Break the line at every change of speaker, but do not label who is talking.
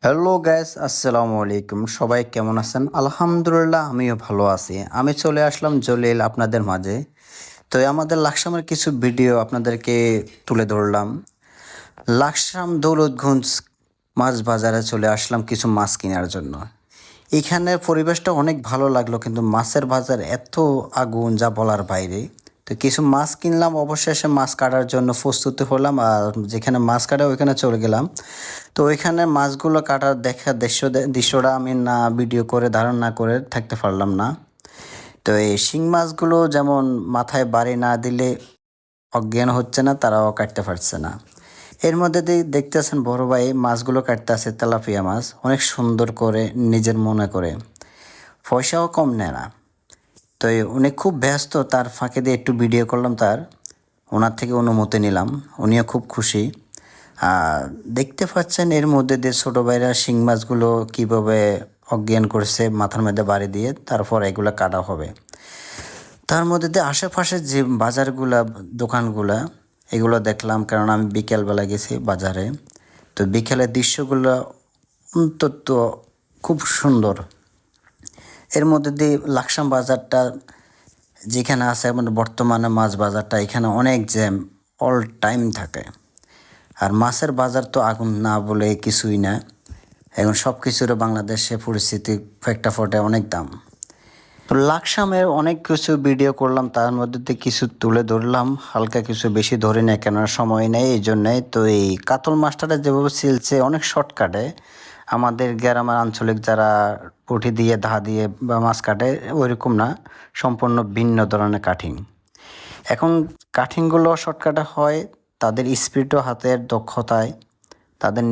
Hello guys, আসসালামু আলাইকুম। সবাই কেমন আছেন? আলহামদুলিল্লাহ, আমিও ভালো আছি। আমি চলে আসলাম জলিল আপনাদের মাঝে। তো আমাদের লাকসামের কিছু ভিডিও আপনাদেরকে তুলে ধরলাম। লাকসাম দৌলতগঞ্জ মাছ বাজারে চলে আসলাম কিছু মাছ কেনার জন্য। এখানের পরিবেশটা অনেক ভালো লাগলো, কিন্তু মাছের বাজার এত আগুন যা বলার বাইরে। তো কিছু মাছ কিনলাম, অবশেষে মাছ কাটার জন্য প্রস্তুতি হলাম, আর যেখানে মাছ কাটা ওইখানে চলে গেলাম। তো ওইখানে মাছগুলো কাটার দেখা দৃশ্যটা আমি না ভিডিও করে ধারণ না করে থাকতে পারলাম না। তো এই শিং মাছগুলো যেমন মাথায় বাড়ি না দিলে অজ্ঞান হচ্ছে না, তারাও কাটতে পারছে না। এর মধ্যে দিয়ে দেখতেছেন বড় ভাই মাছগুলো কাটতে আছে, তেলাপিয়া মাছ অনেক সুন্দর করে নিজের মনে করে, পয়সাও কম নেয় না। তো উনি খুব ব্যস্ত, তার ফাঁকে দিয়ে একটু ভিডিও করলাম, ওনার থেকে অনুমতি নিলাম। উনিও খুব খুশি। আর দেখতে পাচ্ছেন এর মধ্যে দিয়ে ছোটো ভাইরা শিং মাছগুলো কীভাবে অজ্ঞান করছে মাথার মধ্যে বাড়ি দিয়ে, তারপর এগুলো কাটা হবে। তার মধ্যে দিয়ে আশেপাশে যে বাজারগুলা, দোকানগুলা, এগুলো দেখলাম, কারণ আমি বিকেলবেলা গেছি বাজারে। তো বিকেলের দৃশ্যগুলো অন্তত খুব সুন্দর। এর মধ্যে দিয়ে লাকসাম বাজারটা যেখানে আছে, মানে বর্তমানে মাছ বাজারটা, এখানে অনেক জ্যাম, অল টাইম থাকে। আর মাছের বাজার তো আগুন না বলে কিছুই না। এখন সব কিছুরও বাংলাদেশে পরিস্থিতি প্রেক্ষাপটে অনেক দাম। তো লাকসামের অনেক কিছু ভিডিও করলাম, তার মধ্যে দিয়ে কিছু তুলে ধরলাম, হালকা কিছু বেশি ধরি না, কেন সময় নেই এই জন্যই। তো এই কাতল মাছটা যেভাবে ছিলছে অনেক শর্টকাটে, আমাদের গ্রামের আঞ্চলিক যারা পুঁটি দিয়ে ধা দিয়ে বা মাছ কাটে ওইরকম না, সম্পূর্ণ ভিন্ন ধরনের কাঠিং। এখন কাঠিংগুলো শর্টকাটে হয় তাদের স্পিড ও হাতের দক্ষতায়, তাদের